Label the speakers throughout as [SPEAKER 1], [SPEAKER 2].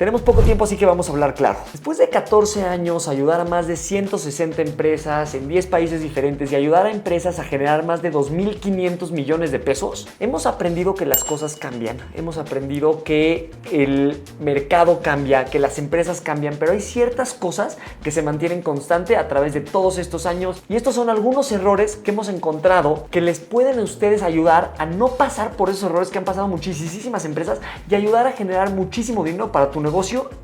[SPEAKER 1] Tenemos poco tiempo, así que vamos a hablar claro. Después de 14 años, ayudar a más de 160 empresas en 10 países diferentes y ayudar a empresas a generar más de 2.500 millones de pesos, hemos aprendido que las cosas cambian. Hemos aprendido que el mercado cambia, que las empresas cambian, pero hay ciertas cosas que se mantienen constante a través de todos estos años. Y estos son algunos errores que hemos encontrado que les pueden a ustedes ayudar a no pasar por esos errores que han pasado muchísimas empresas y ayudar a generar muchísimo dinero para tu negocio.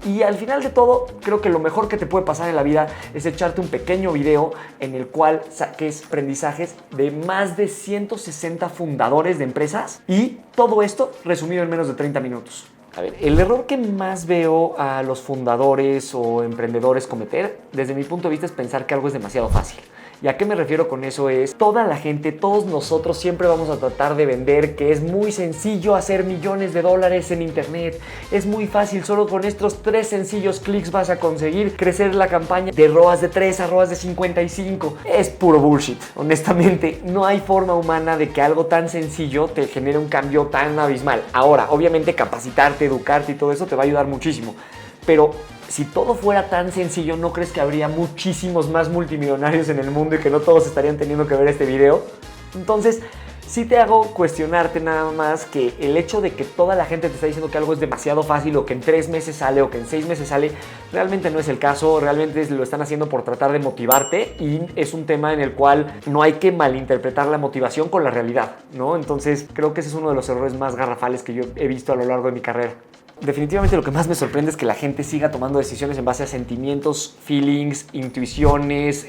[SPEAKER 1] Y al final de todo, creo que lo mejor que te puede pasar en la vida es echarte un pequeño video en el cual saques aprendizajes de más de 160 fundadores de empresas y todo esto resumido en menos de 30 minutos. A ver, el error que más veo a los fundadores o emprendedores cometer, desde mi punto de vista, es pensar que algo es demasiado fácil. ¿Y a qué me refiero con eso? Es toda la gente, todos nosotros siempre vamos a tratar de vender que es muy sencillo hacer millones de dólares en internet. Es muy fácil, solo con estos 3 sencillos clics vas a conseguir crecer la campaña de ROAS de 3 a ROAS de 55. Es puro bullshit, honestamente. No hay forma humana de que algo tan sencillo te genere un cambio tan abismal. Ahora, obviamente capacitarte, educarte y todo eso te va a ayudar muchísimo. Pero si todo fuera tan sencillo, ¿no crees que habría muchísimos más multimillonarios en el mundo y que no todos estarían teniendo que ver este video? Entonces, sí te hago cuestionarte nada más que el hecho de que toda la gente te está diciendo que algo es demasiado fácil o que en 3 meses sale o que en 6 meses sale, realmente no es el caso. Realmente lo están haciendo por tratar de motivarte y es un tema en el cual no hay que malinterpretar la motivación con la realidad, ¿no? Entonces, creo que ese es uno de los errores más garrafales que yo he visto a lo largo de mi carrera. Definitivamente lo que más me sorprende es que la gente siga tomando decisiones en base a sentimientos, feelings, intuiciones,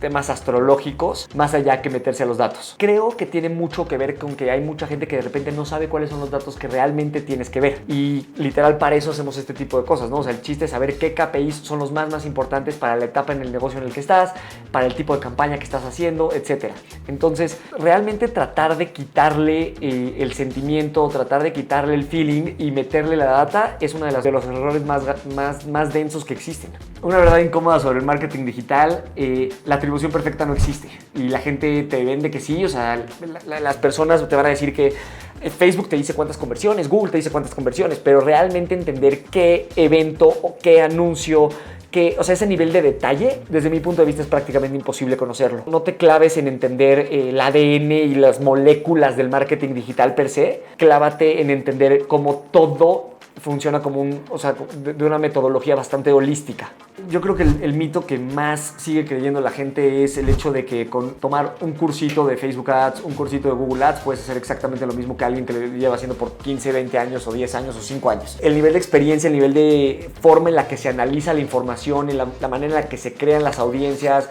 [SPEAKER 1] temas astrológicos, más allá que meterse a los datos. Creo que tiene mucho que ver con que hay mucha gente que de repente no sabe cuáles son los datos que realmente tienes que ver. Y literal para eso hacemos este tipo de cosas, ¿no? O sea, el chiste es saber qué KPIs son los más importantes para la etapa en el negocio en el que estás, para el tipo de campaña que estás haciendo, etc. Entonces, realmente tratar de quitarle el sentimiento, tratar de quitarle el feeling y meterle la data es uno de los errores más densos que existen. Una verdad incómoda sobre el marketing digital, la atribución perfecta no existe y la gente te vende que sí, o sea, las personas te van a decir que Facebook te dice cuántas conversiones, Google te dice cuántas conversiones, pero realmente entender qué evento o qué anuncio, o sea, ese nivel de detalle, desde mi punto de vista, es prácticamente imposible conocerlo. No te claves en entender el ADN y las moléculas del marketing digital per se. Clávate en entender cómo todo funciona como de una metodología bastante holística. Yo creo que el mito que más sigue creyendo la gente es el hecho de que con tomar un cursito de Facebook Ads, un cursito de Google Ads, puedes hacer exactamente lo mismo que alguien que lo lleva haciendo por 15, 20 años o 10 años o 5 años. El nivel de experiencia, el nivel de forma en la que se analiza la información, la manera en la que se crean las audiencias,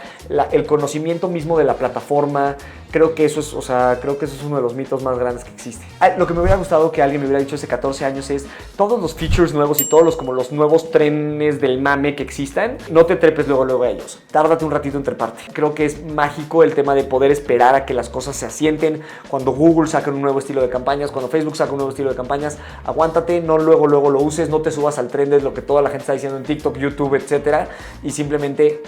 [SPEAKER 1] el conocimiento mismo de la plataforma, creo que eso es uno de los mitos más grandes que existe. Lo que me hubiera gustado que alguien me hubiera dicho hace 14 años es todos los features nuevos y todos los nuevos trenes del mame que existan, no te trepes luego a ellos. Tárdate un ratito en treparte. Creo que es mágico el tema de poder esperar a que las cosas se asienten. Cuando Google saca un nuevo estilo de campañas, cuando Facebook saca un nuevo estilo de campañas, aguántate, no luego lo uses, no te subas al tren de lo que toda la gente está diciendo en TikTok, YouTube, etcétera, y simplemente,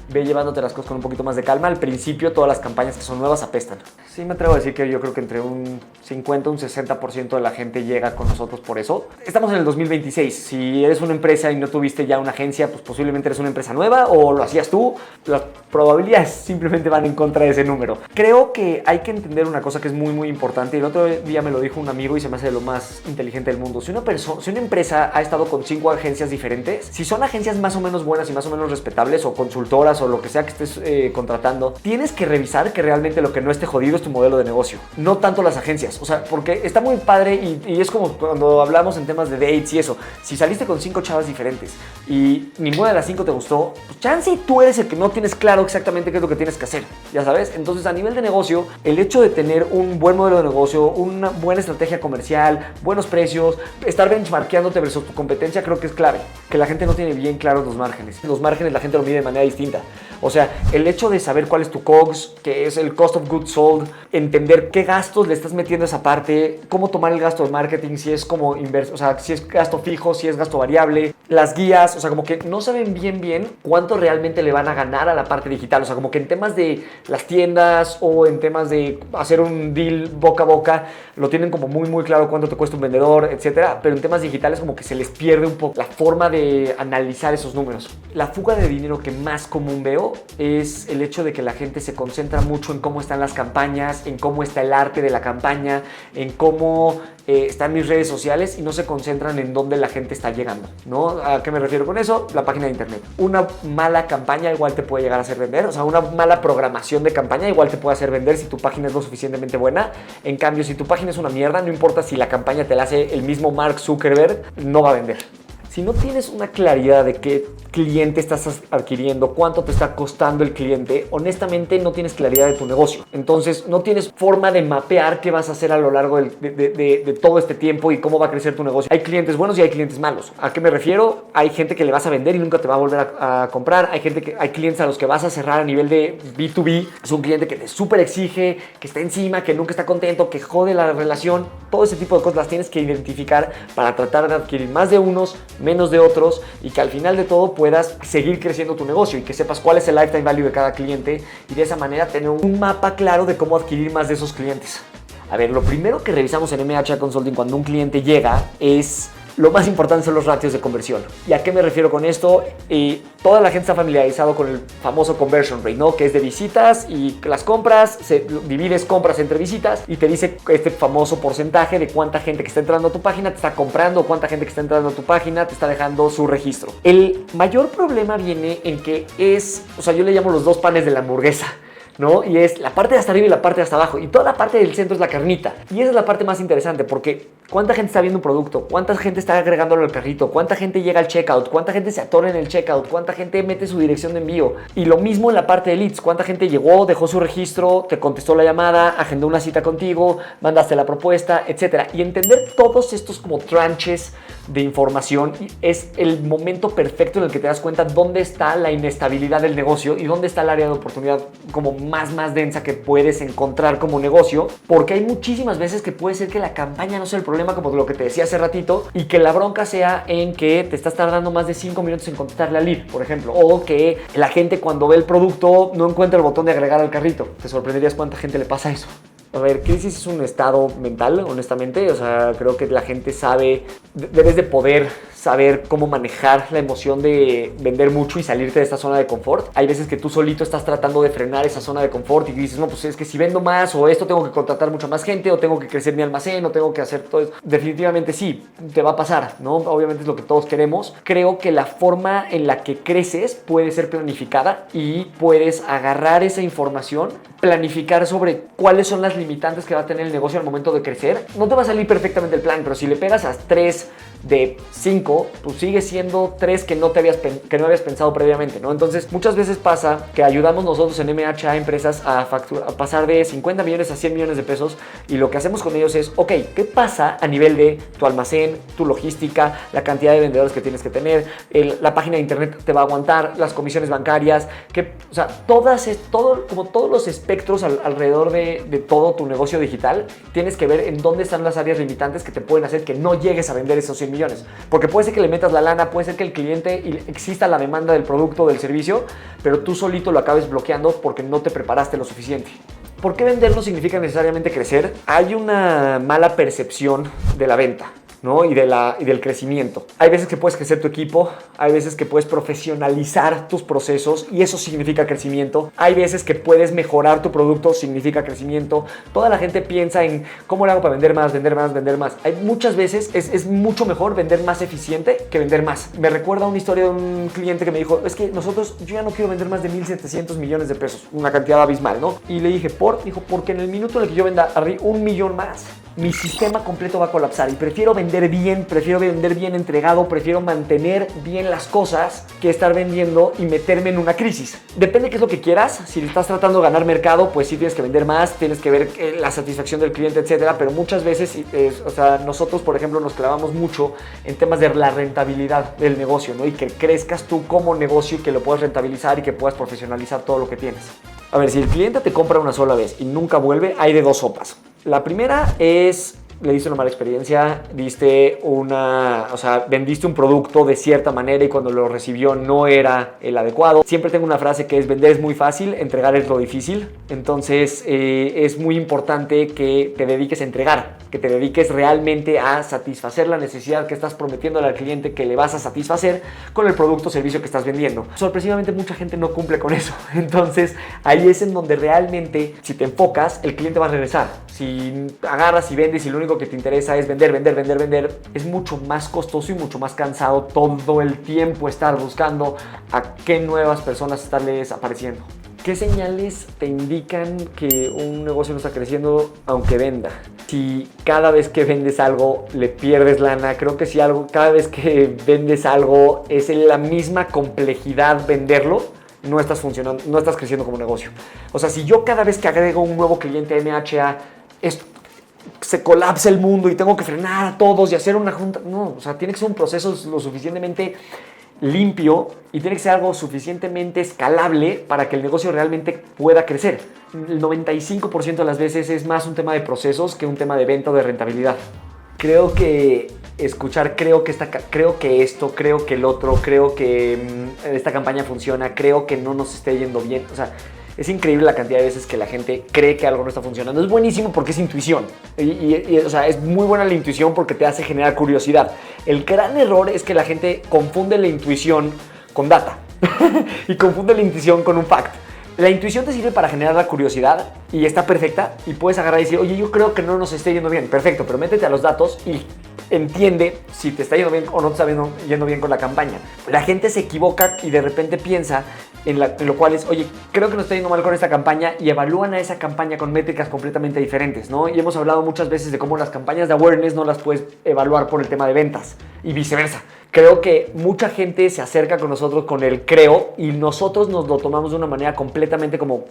[SPEAKER 1] ve llevándote las cosas con un poquito más de calma. Al principio todas las campañas que son nuevas apestan. Sí, me atrevo a decir que yo creo que entre un 50 y un 60% de la gente llega con nosotros por eso. Estamos en el 2026. Si eres una empresa y no tuviste ya una agencia, pues posiblemente eres una empresa nueva o lo hacías tú. Las probabilidades simplemente van en contra de ese número. Creo que hay que entender una cosa que es muy importante. El otro día me lo dijo un amigo y se me hace de lo más inteligente del mundo. Si una empresa ha estado con 5 agencias diferentes, si son agencias más o menos buenas y más o menos respetables o consultoras o lo que sea que estés contratando, tienes que revisar que realmente lo que no esté jodido es tu modelo de negocio, no tanto las agencias. O sea, porque está muy padre y es como cuando hablamos en temas de dates y eso. Si saliste con 5 chavas diferentes y ninguna de las 5 te gustó, pues chance tú eres el que no tienes claro exactamente qué es lo que tienes que hacer, ya sabes. Entonces, a nivel de negocio, el hecho de tener un buen modelo de negocio, una buena estrategia comercial, buenos precios, estar benchmarkeándote versus tu competencia, creo que es clave. Que la gente no tiene bien claros los márgenes. Los márgenes la gente lo mide de manera distinta. O sea, el hecho de saber cuál es tu COGS, que es el Cost of Goods Sold, entender qué gastos le estás metiendo a esa parte, cómo tomar el gasto de marketing, si es como inverso, o sea, si es gasto fijo, si es gasto variable, las guías, o sea, como que no saben bien cuánto realmente le van a ganar a la parte digital. O sea, como que en temas de las tiendas o en temas de hacer un deal boca a boca, lo tienen como muy claro cuánto te cuesta un vendedor, etcétera. Pero en temas digitales como que se les pierde un poco la forma de analizar esos números. La fuga de dinero que más común veo es el hecho de que la gente se concentra mucho en cómo están las campañas, en cómo está el arte de la campaña, en cómo están mis redes sociales y no se concentran en dónde la gente está llegando, ¿no? ¿A qué me refiero con eso? La página de internet. Una mala campaña igual te puede llegar a hacer vender, o sea, una mala programación de campaña igual te puede hacer vender si tu página es lo suficientemente buena. En cambio, si tu página es una mierda, no importa si la campaña te la hace el mismo Mark Zuckerberg, no va a vender. Si no tienes una claridad de qué cliente estás adquiriendo, cuánto te está costando el cliente, honestamente no tienes claridad de tu negocio. Entonces no tienes forma de mapear qué vas a hacer a lo largo de todo este tiempo y cómo va a crecer tu negocio. Hay clientes buenos y hay clientes malos. ¿A qué me refiero? Hay gente que le vas a vender y nunca te va a volver a comprar. Hay clientes a los que vas a cerrar a nivel de B2B. Es un cliente que te súper exige, que está encima, que nunca está contento, que jode la relación. Todo ese tipo de cosas las tienes que identificar para tratar de adquirir más de unos, menos de otros, y que al final de todo puedas seguir creciendo tu negocio y que sepas cuál es el lifetime value de cada cliente y de esa manera tener un mapa claro de cómo adquirir más de esos clientes. A ver, lo primero que revisamos en MHA Consulting cuando un cliente llega es... Lo más importante son los ratios de conversión. ¿Y a qué me refiero con esto? Toda la gente está familiarizado con el famoso conversion rate, ¿no? Que es de visitas y las compras, divides compras entre visitas y te dice este famoso porcentaje de cuánta gente que está entrando a tu página te está comprando, cuánta gente que está entrando a tu página te está dejando su registro. El mayor problema viene en que yo le llamo los dos panes de la hamburguesa, ¿no? Y es la parte de hasta arriba y la parte de hasta abajo. Y toda la parte del centro es la carnita. Y esa es la parte más interesante porque ¿cuánta gente está viendo un producto? ¿Cuánta gente está agregándolo al carrito? ¿Cuánta gente llega al checkout? ¿Cuánta gente se atora en el checkout? ¿Cuánta gente mete su dirección de envío? Y lo mismo en la parte de leads. ¿Cuánta gente llegó, dejó su registro, te contestó la llamada, agendó una cita contigo, mandaste la propuesta, etcétera? Y entender todos estos como tranches de información es el momento perfecto en el que te das cuenta dónde está la inestabilidad del negocio y dónde está el área de oportunidad como más densa que puedes encontrar como negocio, porque hay muchísimas veces que puede ser que la campaña no sea el problema, como lo que te decía hace ratito, y que la bronca sea en que te estás tardando más de 5 minutos en contestarle al lead, por ejemplo, o que la gente cuando ve el producto no encuentra el botón de agregar al carrito. Te sorprenderías cuánta gente le pasa eso. A ver, crisis es un estado mental, honestamente. O sea, creo que la gente debes de poder saber cómo manejar la emoción de vender mucho y salirte de esta zona de confort. Hay veces que tú solito estás tratando de frenar esa zona de confort y dices, no, pues es que si vendo más o esto tengo que contratar mucha más gente o tengo que crecer mi almacén o tengo que hacer todo eso. Definitivamente sí, te va a pasar, ¿no? Obviamente es lo que todos queremos. Creo que la forma en la que creces puede ser planificada y puedes agarrar esa información, planificar sobre cuáles son las limitantes que va a tener el negocio al momento de crecer. No te va a salir perfectamente el plan, pero si le pegas a 3 de 5, pues sigue siendo 3 que no habías pensado previamente, ¿no? Entonces, muchas veces pasa que ayudamos nosotros en MHA a empresas a pasar de 50 millones a 100 millones de pesos y lo que hacemos con ellos es, ok, ¿qué pasa a nivel de tu almacén, tu logística, la cantidad de vendedores que tienes que tener, la página de internet te va a aguantar, las comisiones bancarias, o sea, todos los espectros alrededor de todo tu negocio digital, tienes que ver en dónde están las áreas limitantes que te pueden hacer que no llegues a vender esos 100 millones. Porque puede ser que le metas la lana, puede ser que el cliente exista la demanda del producto o del servicio, pero tú solito lo acabes bloqueando porque no te preparaste lo suficiente. ¿Por qué vender no significa necesariamente crecer? Hay una mala percepción de la venta, ¿no? y del crecimiento. Hay veces que puedes crecer tu equipo, hay veces que puedes profesionalizar tus procesos y eso significa crecimiento. Hay veces que puedes mejorar tu producto, significa crecimiento. Toda la gente piensa en cómo le hago para vender más, vender más, vender más. Hay muchas veces es mucho mejor vender más eficiente que vender más. Me recuerda una historia de un cliente que me dijo, es que yo ya no quiero vender más de 1,700 millones de pesos, una cantidad abismal, ¿no? Y le dije, dijo, porque en el minuto en el que yo venda 1 millón más, mi sistema completo va a colapsar y prefiero vender bien entregado, prefiero mantener bien las cosas que estar vendiendo y meterme en una crisis. Depende qué es lo que quieras. Si estás tratando de ganar mercado, pues sí tienes que vender más, tienes que ver la satisfacción del cliente, etcétera, pero muchas veces, nosotros, por ejemplo, nos clavamos mucho en temas de la rentabilidad del negocio, ¿no? Y que crezcas tú como negocio y que lo puedas rentabilizar y que puedas profesionalizar todo lo que tienes. A ver, si el cliente te compra una sola vez y nunca vuelve, hay de dos sopas. La primera es le diste una mala experiencia, vendiste un producto de cierta manera y cuando lo recibió no era el adecuado. Siempre tengo una frase que es: vender es muy fácil, entregar es lo difícil. Entonces es muy importante que te dediques a entregar, que te dediques realmente a satisfacer la necesidad que estás prometiéndole al cliente que le vas a satisfacer con el producto o servicio que estás vendiendo. Sorpresivamente mucha gente no cumple con eso. Entonces ahí es en donde realmente, si te enfocas, el cliente va a regresar. Si agarras y vendes y lo único que te interesa es vender, es mucho más costoso y mucho más cansado todo el tiempo estar buscando a qué nuevas personas estarles apareciendo. ¿Qué señales te indican que un negocio no está creciendo aunque venda? Si cada vez que vendes algo le pierdes lana, creo que si cada vez que vendes algo es en la misma complejidad venderlo, no estás funcionando, no estás creciendo como negocio. O sea, si yo cada vez que agrego un nuevo cliente a MHA, se colapsa el mundo y tengo que frenar a todos y hacer una junta, no, o sea, tiene que ser un proceso lo suficientemente limpio y tiene que ser algo suficientemente escalable para que el negocio realmente pueda crecer. El 95% de las veces es más un tema de procesos que un tema de venta o de rentabilidad. Creo que escuchar, creo que esto, creo que el otro, creo que esta campaña funciona, creo que no nos esté yendo bien. O sea, es increíble la cantidad de veces que la gente cree que algo no está funcionando. Es buenísimo porque es intuición. O sea, es muy buena la intuición porque te hace generar curiosidad. El gran error es que la gente confunde la intuición con data y confunde la intuición con un fact. La intuición te sirve para generar la curiosidad y está perfecta y puedes agarrar y decir: oye, yo creo que no nos esté yendo bien. Perfecto, pero métete a los datos y entiende si te está yendo bien o no te está yendo bien con la campaña. La gente se equivoca y de repente piensa en lo cual es: oye, creo que nos está yendo mal con esta campaña, y evalúan a esa campaña con métricas completamente diferentes, ¿no? Y hemos hablado muchas veces de cómo las campañas de awareness no las puedes evaluar por el tema de ventas y viceversa. Creo que mucha gente se acerca con nosotros con el creo y nosotros nos lo tomamos de una manera completamente como: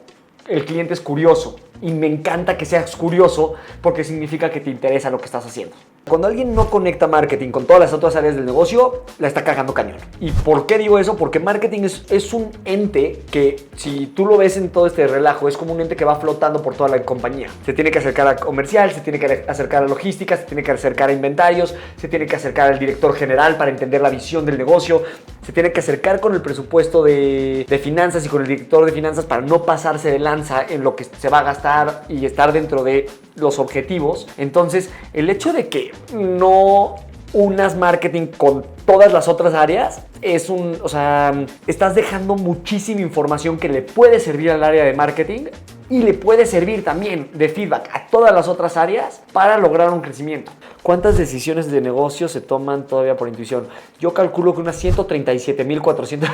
[SPEAKER 1] el cliente es curioso, y me encanta que seas curioso porque significa que te interesa lo que estás haciendo. Cuando alguien no conecta marketing con todas las otras áreas del negocio, la está cagando cañón. ¿Y por qué digo eso? Porque marketing es un ente que, si tú lo ves en todo este relajo, es como un ente que va flotando por toda la compañía. Se tiene que acercar a comercial, se tiene que acercar a logística, se tiene que acercar a inventarios, se tiene que acercar al director general para entender la visión del negocio, se tiene que acercar con el presupuesto de finanzas y con el director de finanzas para no pasarse de lanza en lo que se va a gastar y estar dentro de los objetivos. Entonces, el hecho de que no unas marketing con todas las otras áreas estás dejando muchísima información que le puede servir al área de marketing y le puede servir también de feedback a todas las otras áreas para lograr un crecimiento. ¿Cuántas decisiones de negocio se toman todavía por intuición? Yo calculo que unas 137,400.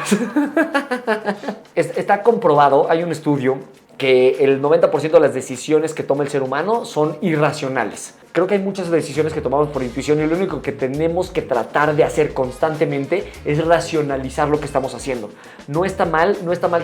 [SPEAKER 1] Está comprobado, hay un estudio que el 90% de las decisiones que toma el ser humano son irracionales. Creo que hay muchas decisiones que tomamos por intuición y lo único que tenemos que tratar de hacer constantemente es racionalizar lo que estamos haciendo. No está mal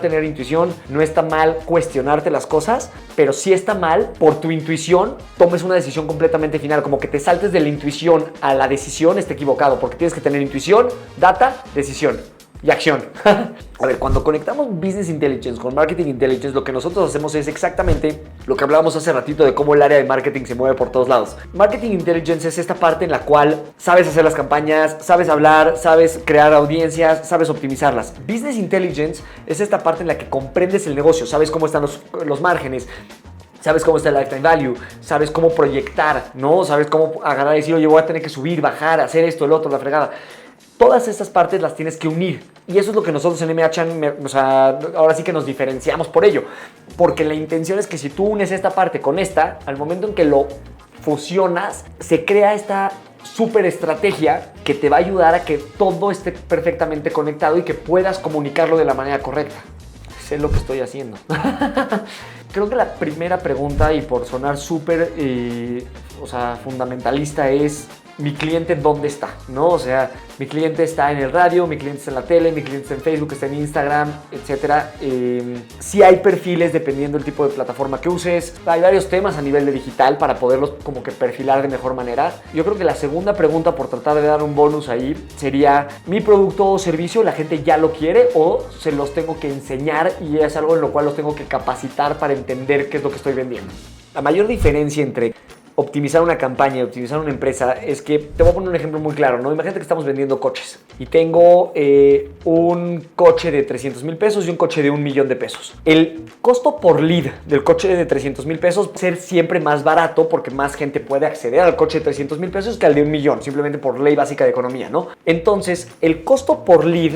[SPEAKER 1] tener intuición, no está mal cuestionarte las cosas, pero sí está mal por tu intuición tomes una decisión completamente final, como que te saltes de la intuición a la decisión, está equivocado, porque tienes que tener intuición, data, decisión y acción. A ver, cuando conectamos Business Intelligence con Marketing Intelligence, lo que nosotros hacemos es exactamente lo que hablábamos hace ratito de cómo el área de marketing se mueve por todos lados. Marketing Intelligence es esta parte en la cual sabes hacer las campañas, sabes hablar, sabes crear audiencias, sabes optimizarlas. Business Intelligence es esta parte en la que comprendes el negocio, sabes cómo están los márgenes, sabes cómo está el lifetime value, sabes cómo proyectar, ¿no? Sabes cómo agarrar y decir: oye, voy a tener que subir, bajar, hacer esto, el otro, la fregada. Todas estas partes las tienes que unir. Y eso es lo que nosotros en MHA, ahora sí que nos diferenciamos por ello. Porque la intención es que si tú unes esta parte con esta, al momento en que lo fusionas, se crea esta súper estrategia que te va a ayudar a que todo esté perfectamente conectado y que puedas comunicarlo de la manera correcta. Sé lo que estoy haciendo. Creo que la primera pregunta, y por sonar súper fundamentalista, es: ¿mi cliente dónde está? ¿No? O sea, mi cliente está en el radio, mi cliente está en la tele, mi cliente está en Facebook, está en Instagram, etc. Sí hay perfiles dependiendo del tipo de plataforma que uses. Hay varios temas a nivel de digital para poderlos como que perfilar de mejor manera. Yo creo que la segunda pregunta, por tratar de dar un bonus ahí, sería: ¿mi producto o servicio la gente ya lo quiere o se los tengo que enseñar y es algo en lo cual los tengo que capacitar para entender qué es lo que estoy vendiendo? La mayor diferencia entre optimizar una campaña, optimizar una empresa, es que te voy a poner un ejemplo muy claro, ¿no? Imagínate que estamos vendiendo coches y tengo un coche de 300,000 pesos y un coche de 1,000,000 de pesos. El costo por lead del coche de 300,000 pesos va a ser siempre más barato porque más gente puede acceder al coche de 300,000 pesos que al de 1,000,000, simplemente por ley básica de economía, ¿no? Entonces, el costo por lead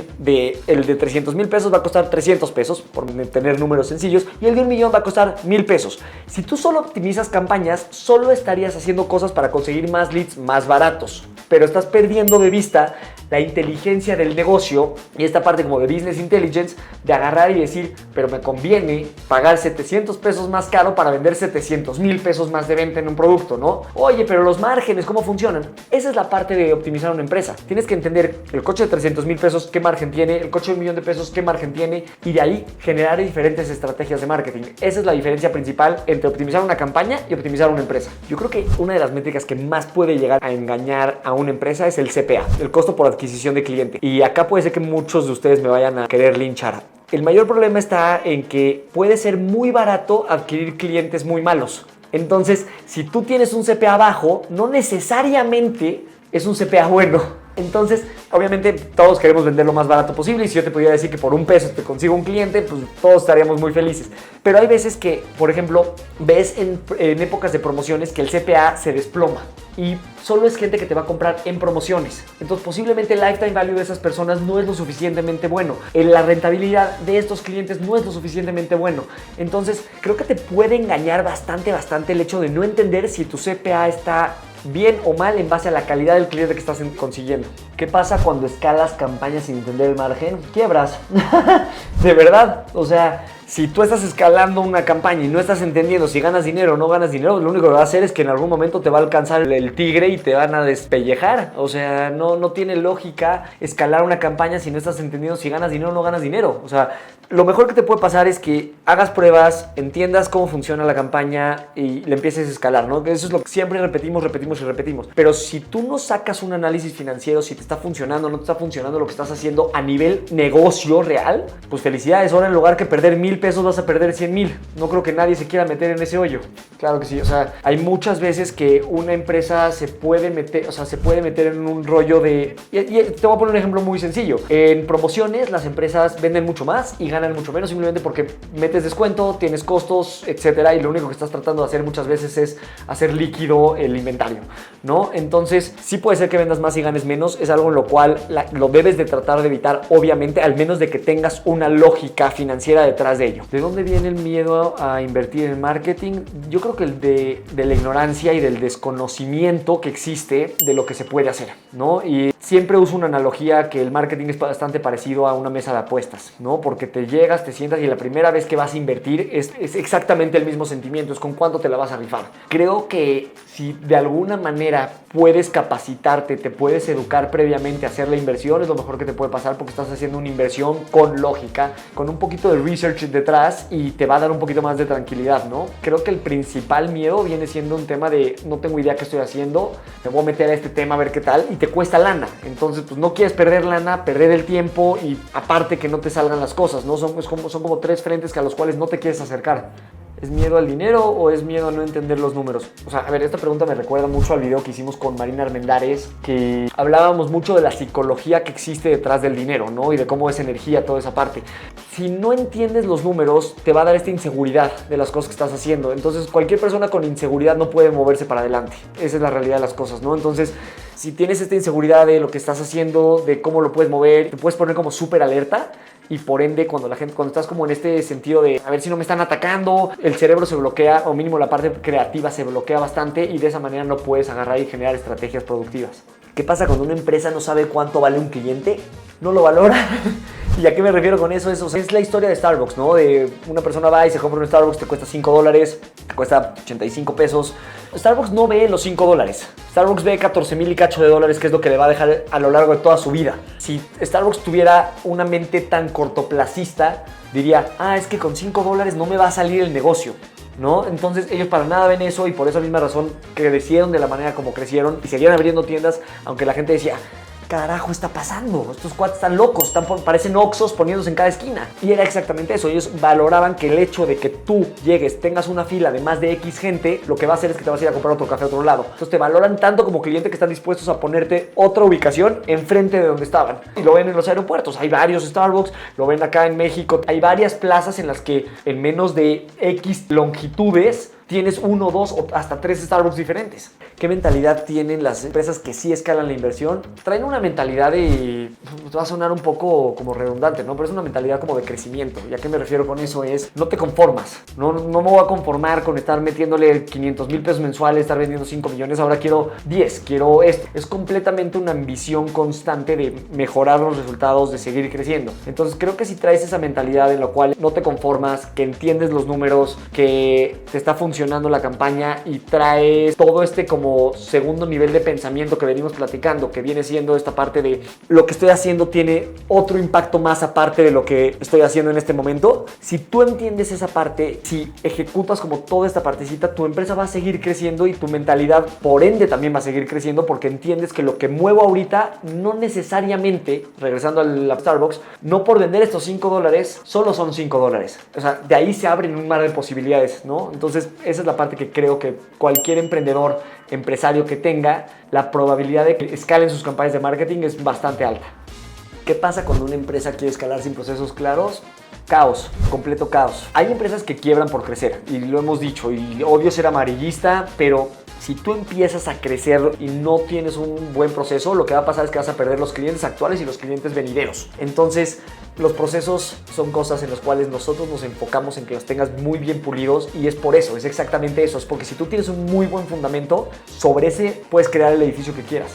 [SPEAKER 1] el de 300,000 pesos va a costar 300 pesos, por tener números sencillos, y el de 1,000,000 va a costar 1,000 pesos. Si tú solo optimizas campañas, solo estarías haciendo cosas para conseguir más leads más baratos, pero estás perdiendo de vista la inteligencia del negocio y esta parte como de business intelligence de agarrar y decir, pero me conviene pagar 700 pesos más caro para vender 700,000 pesos más de venta en un producto, ¿no? Oye, pero los márgenes, ¿cómo funcionan? Esa es la parte de optimizar una empresa. Tienes que entender el coche de 300,000 pesos, qué margen tiene, el coche de 1,000,000 de pesos, qué margen tiene, y de ahí generar diferentes estrategias de marketing. Esa es la diferencia principal entre optimizar una campaña y optimizar una empresa. Yo creo que una de las métricas que más puede llegar a engañar a una empresa es el CPA, el costo por adquisición de cliente. Y acá puede ser que muchos de ustedes me vayan a querer linchar. El mayor problema está en que puede ser muy barato adquirir clientes muy malos. Entonces, si tú tienes un CPA bajo, no necesariamente es un CPA bueno. Entonces, obviamente, todos queremos vender lo más barato posible y si yo te pudiera decir que por $1 te consigo un cliente, pues todos estaríamos muy felices. Pero hay veces que, por ejemplo, ves en épocas de promociones que el CPA se desploma y solo es gente que te va a comprar en promociones. Entonces, posiblemente el lifetime value de esas personas no es lo suficientemente bueno. La rentabilidad de estos clientes no es lo suficientemente bueno. Entonces, creo que te puede engañar bastante el hecho de no entender si tu CPA está bien o mal en base a la calidad del cliente que estás consiguiendo. ¿Qué pasa cuando escalas campañas sin entender el margen? Quiebras. De verdad. O sea, si tú estás escalando una campaña y no estás entendiendo si ganas dinero o no ganas dinero, lo único que va a hacer es que en algún momento te va a alcanzar el tigre y te van a despellejar. O sea, no tiene lógica escalar una campaña si no estás entendiendo si ganas dinero o no ganas dinero. O sea, lo mejor que te puede pasar es que hagas pruebas, entiendas cómo funciona la campaña y le empieces a escalar, ¿no? Eso es lo que siempre repetimos. Pero si tú no sacas un análisis financiero, si te está funcionando o no te está funcionando lo que estás haciendo a nivel negocio real, pues felicidades. Ahora en lugar que perder 1,000 pesos vas a perder 100,000. No creo que nadie se quiera meter en ese hoyo. Claro que sí. O sea, hay muchas veces que una empresa se puede meter en un rollo de... Y te voy a poner un ejemplo muy sencillo. En promociones las empresas venden mucho más y ganan mucho menos simplemente porque metes descuento, tienes costos, etcétera, y lo único que estás tratando de hacer muchas veces es hacer líquido el inventario, ¿no? Entonces, sí puede ser que vendas más y ganes menos, es algo en lo cual lo debes de tratar de evitar, obviamente, al menos de que tengas una lógica financiera detrás de ello. ¿De dónde viene el miedo a invertir en marketing? Yo creo que de la ignorancia y del desconocimiento que existe de lo que se puede hacer, ¿no? Y siempre uso una analogía que el marketing es bastante parecido a una mesa de apuestas, ¿no? Porque te llegas, te sientas y la primera vez que vas a invertir es exactamente el mismo sentimiento, es con cuánto te la vas a rifar. Creo que si de alguna manera puedes capacitarte, te puedes educar previamente a hacer la inversión, es lo mejor que te puede pasar porque estás haciendo una inversión con lógica, con un poquito de research detrás y te va a dar un poquito más de tranquilidad, ¿no? Creo que el principal miedo viene siendo un tema de no tengo idea qué estoy haciendo, me voy a meter a este tema a ver qué tal y te cuesta lana. Entonces, pues no quieres perder lana, perder el tiempo y aparte que no te salgan las cosas, ¿no? Son como tres frentes a los cuales no te quieres acercar. ¿Es miedo al dinero o es miedo a no entender los números? O sea, a ver, esta pregunta me recuerda mucho al video que hicimos con Marina Armendáriz, que hablábamos mucho de la psicología que existe detrás del dinero, ¿no? Y de cómo es energía, toda esa parte. Si no entiendes los números, te va a dar esta inseguridad de las cosas que estás haciendo. Entonces, cualquier persona con inseguridad no puede moverse para adelante. Esa es la realidad de las cosas, ¿no? Entonces, si tienes esta inseguridad de lo que estás haciendo, de cómo lo puedes mover, te puedes poner como súper alerta. Y por ende, cuando estás como en este sentido de a ver si no me están atacando, el cerebro se bloquea, o mínimo la parte creativa se bloquea bastante y de esa manera no puedes agarrar y generar estrategias productivas. ¿Qué pasa cuando una empresa no sabe cuánto vale un cliente? No lo valora. ¿Y a qué me refiero con eso? Es la historia de Starbucks, ¿no? De una persona va y se compra un Starbucks, te cuesta $5, te cuesta 85 pesos. Starbucks no ve los $5. Starbucks ve 14,000 y cacho de dólares, que es lo que le va a dejar a lo largo de toda su vida. Si Starbucks tuviera una mente tan cortoplacista, diría, es que con $5 no me va a salir el negocio, ¿no? Entonces ellos para nada ven eso y por esa misma razón crecieron de la manera como crecieron y seguían abriendo tiendas, aunque la gente decía, carajo está pasando? Estos cuates están locos, parecen Oxxos poniéndose en cada esquina. Y era exactamente eso. Ellos valoraban que el hecho de que tú llegues, tengas una fila de más de X gente, lo que va a hacer es que te vas a ir a comprar otro café a otro lado. Entonces te valoran tanto como cliente que están dispuestos a ponerte otra ubicación enfrente de donde estaban. Y lo ven en los aeropuertos. Hay varios Starbucks, lo ven acá en México. Hay varias plazas en las que en menos de X longitudes tienes 1, 2 o hasta 3 Starbucks diferentes. ¿Qué mentalidad tienen las empresas que sí escalan la inversión? Traen una mentalidad de... va a sonar un poco como redundante, ¿no? Pero es una mentalidad como de crecimiento. ¿Y a qué me refiero con eso? Es, no te conformas. No me voy a conformar con estar metiéndole 500,000 pesos mensuales, estar vendiendo 5 millones, ahora quiero 10, quiero esto. Es completamente una ambición constante de mejorar los resultados, de seguir creciendo. Entonces creo que si traes esa mentalidad en la cual no te conformas, que entiendes los números, que te está funcionando la campaña y traes todo este como segundo nivel de pensamiento que venimos platicando, que viene siendo esta parte de lo que estoy haciendo tiene otro impacto más aparte de lo que estoy haciendo en este momento. Si tú entiendes esa parte, si ejecutas como toda esta partecita, tu empresa va a seguir creciendo y tu mentalidad por ende también va a seguir creciendo, porque entiendes que lo que muevo ahorita no necesariamente, regresando al Starbucks, no por vender estos $5 solo son $5. O sea, de ahí se abren un mar de posibilidades, ¿no? Entonces esa es la parte que creo que cualquier emprendedor, empresario que tenga, la probabilidad de que escalen sus campañas de marketing es bastante alta. ¿Qué pasa cuando una empresa quiere escalar sin procesos claros? Caos, completo caos. Hay empresas que quiebran por crecer y lo hemos dicho, y odio ser amarillista, pero si tú empiezas a crecer y no tienes un buen proceso, lo que va a pasar es que vas a perder los clientes actuales y los clientes venideros. Entonces, los procesos son cosas en las cuales nosotros nos enfocamos en que los tengas muy bien pulidos, y es por eso, es exactamente eso. Es porque si tú tienes un muy buen fundamento, sobre ese puedes crear el edificio que quieras.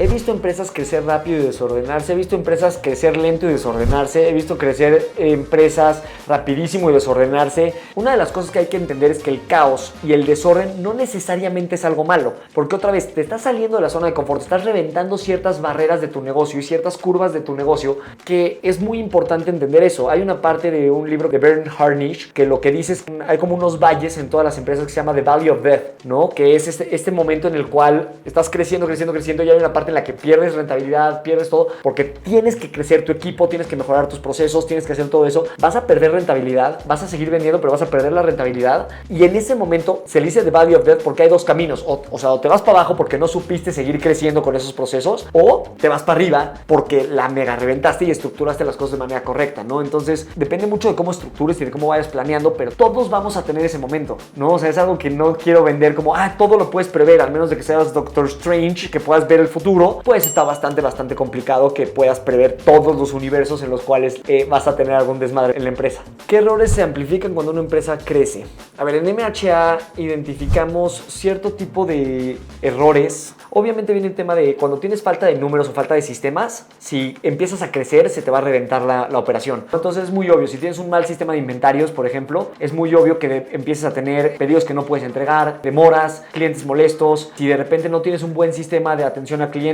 [SPEAKER 1] He visto empresas crecer rápido y desordenarse, he visto empresas crecer lento y desordenarse, he visto crecer empresas rapidísimo y desordenarse. Una de las cosas que hay que entender es que el caos y el desorden no necesariamente es algo malo, porque otra vez te estás saliendo de la zona de confort, estás reventando ciertas barreras de tu negocio y ciertas curvas de tu negocio, que es muy importante entender eso. Hay una parte de un libro de Bernard Harnish que lo que dice es que hay como unos valles en todas las empresas que se llama The Valley of Death, ¿no? Que es este momento en el cual estás creciendo y hay una parte en la que pierdes rentabilidad, pierdes todo, porque tienes que crecer tu equipo, tienes que mejorar tus procesos, tienes que hacer todo eso. Vas a perder rentabilidad, vas a seguir vendiendo, pero vas a perder la rentabilidad. Y en ese momento se le dice The Valley of Death porque hay dos caminos. O sea, o te vas para abajo porque no supiste seguir creciendo con esos procesos, o te vas para arriba porque la mega reventaste y estructuraste las cosas de manera correcta, ¿no? Entonces, depende mucho de cómo estructures y de cómo vayas planeando, pero todos vamos a tener ese momento, ¿no? O sea, es algo que no quiero vender como, todo lo puedes prever, al menos de que seas Doctor Strange, que puedas ver el futuro. Pues está bastante complicado que puedas prever todos los universos en los cuales vas a tener algún desmadre en la empresa. ¿Qué errores se amplifican cuando una empresa crece? A ver, en MHA identificamos cierto tipo de errores. Obviamente viene el tema de cuando tienes falta de números o falta de sistemas, si empiezas a crecer se te va a reventar la operación. Entonces es muy obvio, si tienes un mal sistema de inventarios, por ejemplo, es muy obvio que empieces a tener pedidos que no puedes entregar, demoras, clientes molestos. Si de repente no tienes un buen sistema de atención al cliente,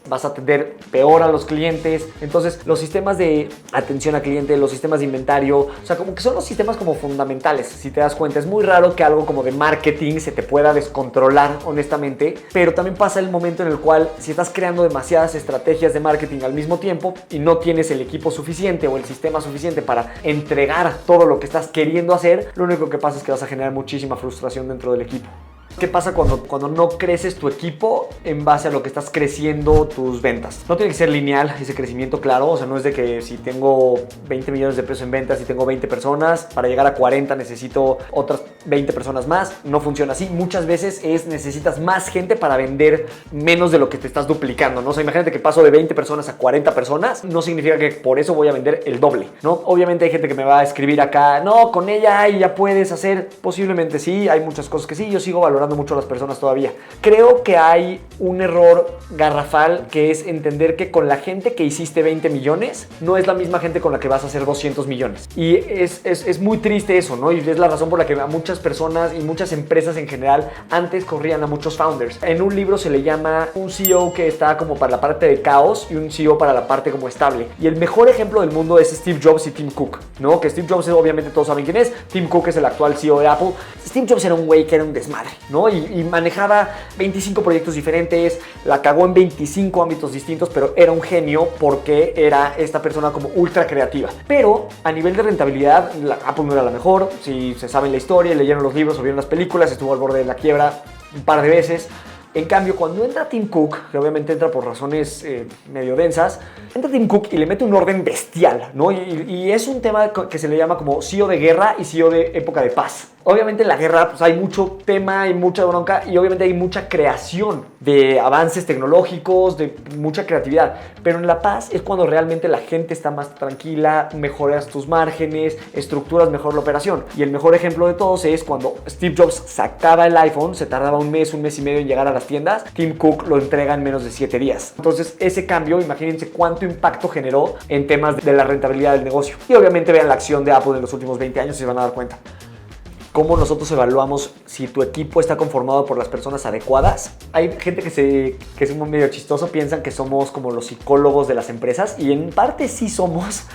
[SPEAKER 1] vas a atender peor a los clientes. Entonces los sistemas de atención al cliente, los sistemas de inventario, o sea, como que son los sistemas como fundamentales. Si te das cuenta, es muy raro que algo como de marketing se te pueda descontrolar, honestamente, pero también pasa el momento en el cual si estás creando demasiadas estrategias de marketing al mismo tiempo y no tienes el equipo suficiente o el sistema suficiente para entregar todo lo que estás queriendo hacer, lo único que pasa es que vas a generar muchísima frustración dentro del equipo. ¿Qué pasa cuando no creces tu equipo en base a lo que estás creciendo tus ventas? No tiene que ser lineal ese crecimiento, claro. O sea, no es de que si tengo 20 millones de pesos en ventas y tengo 20 personas, para llegar a 40 necesito otras 20 personas más. No funciona así. Muchas veces necesitas más gente para vender menos de lo que te estás duplicando, ¿no? O sea, imagínate que paso de 20 personas a 40 personas. No significa que por eso voy a vender el doble, ¿no? Obviamente hay gente que me va a escribir acá, no, con ella ya puedes hacer. Posiblemente sí, hay muchas cosas que sí. Yo sigo valorando mucho a las personas todavía. Creo que hay un error garrafal, que es entender que con la gente que hiciste 20 millones no es la misma gente con la que vas a hacer 200 millones. Y es muy triste eso, ¿no? Y es la razón por la que a muchas personas y muchas empresas en general antes corrían a muchos founders. En un libro se le llama un CEO que está como para la parte de caos y un CEO para la parte como estable. Y el mejor ejemplo del mundo es Steve Jobs y Tim Cook, ¿no? Que Steve Jobs obviamente todos saben quién es. Tim Cook es el actual CEO de Apple. Steve Jobs era un güey que era un desmadre. ¿no? Y manejaba 25 proyectos diferentes, la cagó en 25 ámbitos distintos, pero era un genio porque era esta persona como ultra creativa. Pero a nivel de rentabilidad, Apple no era la mejor. Si se saben la historia, leyeron los libros o vieron las películas, estuvo al borde de la quiebra un par de veces. En cambio, cuando entra Tim Cook, que obviamente entra por razones medio densas, entra Tim Cook y le mete un orden bestial, ¿no? Y es un tema que se le llama como CEO de guerra y CEO de época de paz. Obviamente en la guerra pues, hay mucho tema, hay mucha bronca y obviamente hay mucha creación de avances tecnológicos, de mucha creatividad. Pero en la paz es cuando realmente la gente está más tranquila, mejoras tus márgenes, estructuras mejor la operación. Y el mejor ejemplo de todos es cuando Steve Jobs sacaba el iPhone, se tardaba un mes y medio en llegar a las tiendas, Tim Cook lo entrega en menos de 7 días. Entonces ese cambio, imagínense cuánto impacto generó en temas de la rentabilidad del negocio. Y obviamente vean la acción de Apple en los últimos 20 años y se van a dar cuenta. ¿Cómo nosotros evaluamos si tu equipo está conformado por las personas adecuadas? Hay gente que es un medio chistoso, piensan que somos como los psicólogos de las empresas y en parte sí somos,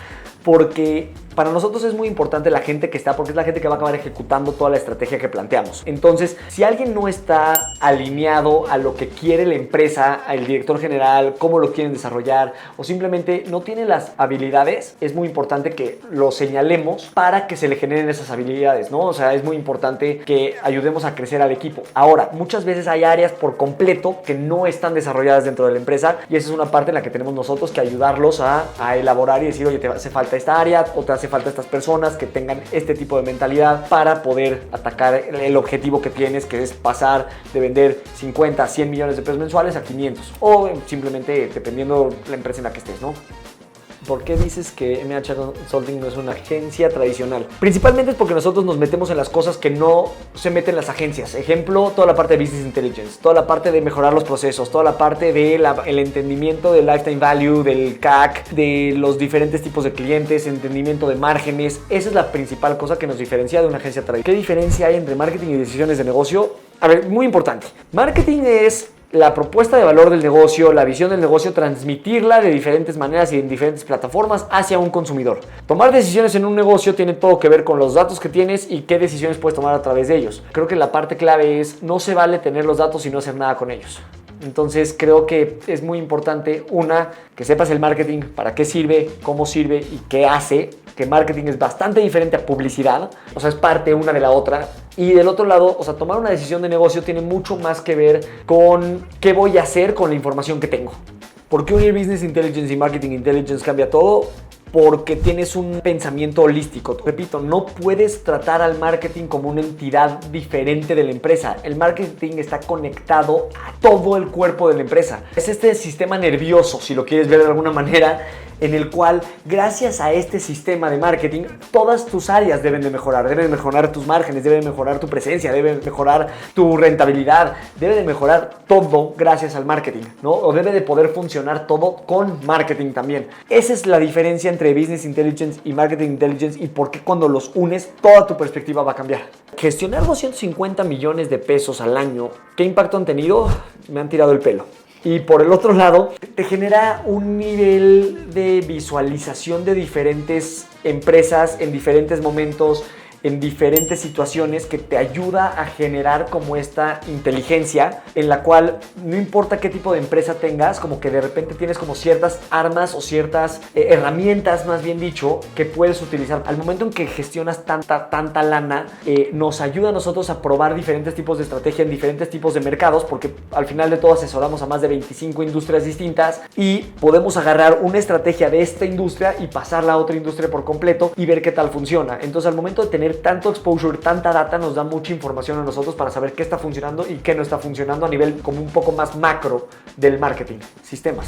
[SPEAKER 1] porque para nosotros es muy importante la gente que está, porque es la gente que va a acabar ejecutando toda la estrategia que planteamos. Entonces, si alguien no está alineado a lo que quiere la empresa, al director general, cómo lo quieren desarrollar, o simplemente no tiene las habilidades, es muy importante que lo señalemos para que se le generen esas habilidades, ¿no? O sea, es muy importante que ayudemos a crecer al equipo. Ahora, muchas veces hay áreas por completo que no están desarrolladas dentro de la empresa y esa es una parte en la que tenemos nosotros que ayudarlos a elaborar y decir, oye, te hace falta esta área o te hace falta estas personas que tengan este tipo de mentalidad para poder atacar el objetivo que tienes, que es pasar de vender 50 a 100 millones de pesos mensuales a 500 o simplemente dependiendo la empresa en la que estés, ¿no? ¿Por qué dices que MH Consulting no es una agencia tradicional? Principalmente es porque nosotros nos metemos en las cosas que no se meten las agencias. Ejemplo, toda la parte de Business Intelligence, toda la parte de mejorar los procesos, toda la parte del entendimiento del Lifetime Value, del CAC, de los diferentes tipos de clientes, entendimiento de márgenes. Esa es la principal cosa que nos diferencia de una agencia tradicional. ¿Qué diferencia hay entre marketing y decisiones de negocio? A ver, muy importante. Marketing es la propuesta de valor del negocio, la visión del negocio, transmitirla de diferentes maneras y en diferentes plataformas hacia un consumidor. Tomar decisiones en un negocio tiene todo que ver con los datos que tienes y qué decisiones puedes tomar a través de ellos. Creo que la parte clave es, no se vale tener los datos y no hacer nada con ellos. Entonces creo que es muy importante, que sepas el marketing, para qué sirve, cómo sirve y qué hace, que marketing es bastante diferente a publicidad, o sea, es parte una de la otra. Y del otro lado, o sea, tomar una decisión de negocio tiene mucho más que ver con qué voy a hacer con la información que tengo. ¿Por qué unir Business Intelligence y Marketing Intelligence cambia todo? Porque tienes un pensamiento holístico. Repito, no puedes tratar al marketing como una entidad diferente de la empresa. El marketing está conectado a todo el cuerpo de la empresa. Es este sistema nervioso, si lo quieres ver de alguna manera, en el cual, gracias a este sistema de marketing, todas tus áreas deben de mejorar. Deben mejorar tus márgenes, deben mejorar tu presencia, deben mejorar tu rentabilidad, debe de mejorar todo gracias al marketing, ¿no? O debe de poder funcionar todo con marketing también. Esa es la diferencia entre Business Intelligence y Marketing Intelligence y por qué cuando los unes, toda tu perspectiva va a cambiar. Gestionar 250 millones de pesos al año, ¿qué impacto han tenido? Me han tirado el pelo. Y por el otro lado, te genera un nivel de visualización de diferentes empresas en diferentes momentos, en diferentes situaciones, que te ayuda a generar como esta inteligencia en la cual no importa qué tipo de empresa tengas, como que de repente tienes como ciertas armas o ciertas herramientas, más bien dicho, que puedes utilizar. Al momento en que gestionas tanta lana, nos ayuda a nosotros a probar diferentes tipos de estrategia en diferentes tipos de mercados, porque al final de todo asesoramos a más de 25 industrias distintas y podemos agarrar una estrategia de esta industria y pasarla a otra industria por completo y ver qué tal funciona. Entonces, al momento de tener tanto exposure, tanta data, nos da mucha información a nosotros para saber qué está funcionando y qué no está funcionando a nivel como un poco más macro del marketing. Sistemas.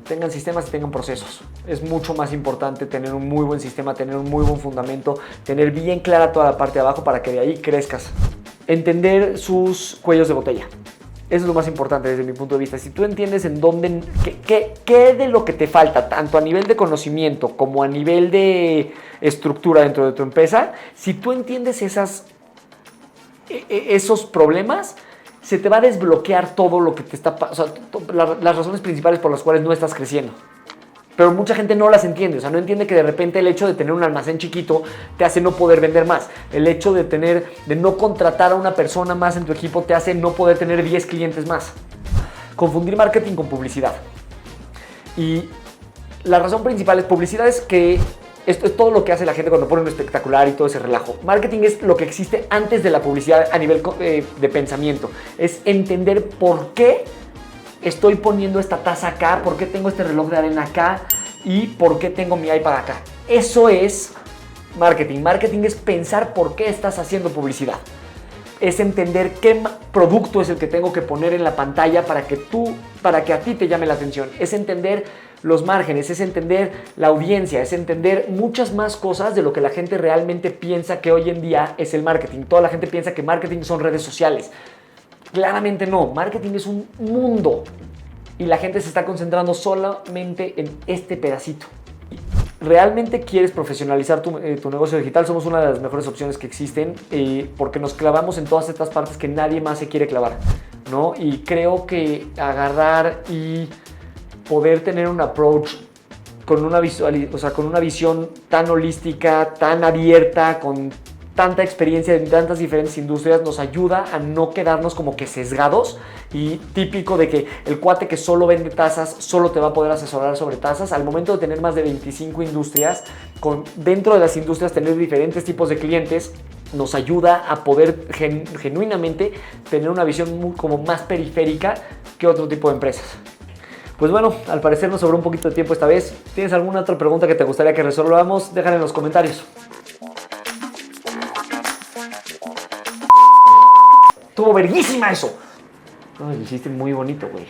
[SPEAKER 1] Tengan sistemas y tengan procesos. Es mucho más importante tener un muy buen sistema, tener un muy buen fundamento, tener bien clara toda la parte de abajo para que de ahí crezcas. Entender sus cuellos de botella. Eso es lo más importante desde mi punto de vista. Si tú entiendes en dónde, qué de lo que te falta, tanto a nivel de conocimiento como a nivel de estructura dentro de tu empresa, si tú entiendes esos problemas, se te va a desbloquear todo lo que te está pasando, o sea, las razones principales por las cuales no estás creciendo. pero mucha gente no las entiende. O sea, no entiende que de repente el hecho de tener un almacén chiquito te hace no poder vender más. El hecho de no contratar a una persona más en tu equipo te hace no poder tener 10 clientes más. Confundir marketing con publicidad. Y la razón principal es publicidad, es que esto es todo lo que hace la gente cuando pone un espectacular y todo ese relajo. Marketing es lo que existe antes de la publicidad a nivel de pensamiento. Es entender por qué estoy poniendo esta taza acá, por qué tengo este reloj de arena acá y por qué tengo mi iPad acá. Eso es marketing. Marketing es pensar por qué estás haciendo publicidad. Es entender qué producto es el que tengo que poner en la pantalla para que a ti te llame la atención. Es entender los márgenes, es entender la audiencia, es entender muchas más cosas de lo que la gente realmente piensa que hoy en día es el marketing. Toda la gente piensa que marketing son redes sociales. Claramente no, marketing es un mundo y la gente se está concentrando solamente en este pedacito. ¿Realmente quieres profesionalizar tu negocio digital? Somos una de las mejores opciones que existen porque nos clavamos en todas estas partes que nadie más se quiere clavar, ¿no? Y creo que agarrar y poder tener un approach con una visión tan holística, tan abierta, con tanta experiencia en tantas diferentes industrias, nos ayuda a no quedarnos como que sesgados y típico de que el cuate que solo vende tazas solo te va a poder asesorar sobre tazas. Al momento de tener más de 25 industrias, dentro de las industrias tener diferentes tipos de clientes, nos ayuda a poder genuinamente tener una visión como más periférica que otro tipo de empresas. Pues bueno, al parecer nos sobró un poquito de tiempo esta vez. ¿Tienes alguna otra pregunta que te gustaría que resolvamos? Déjala en los comentarios. Estuvo verguísima eso. Lo hiciste muy bonito, güey.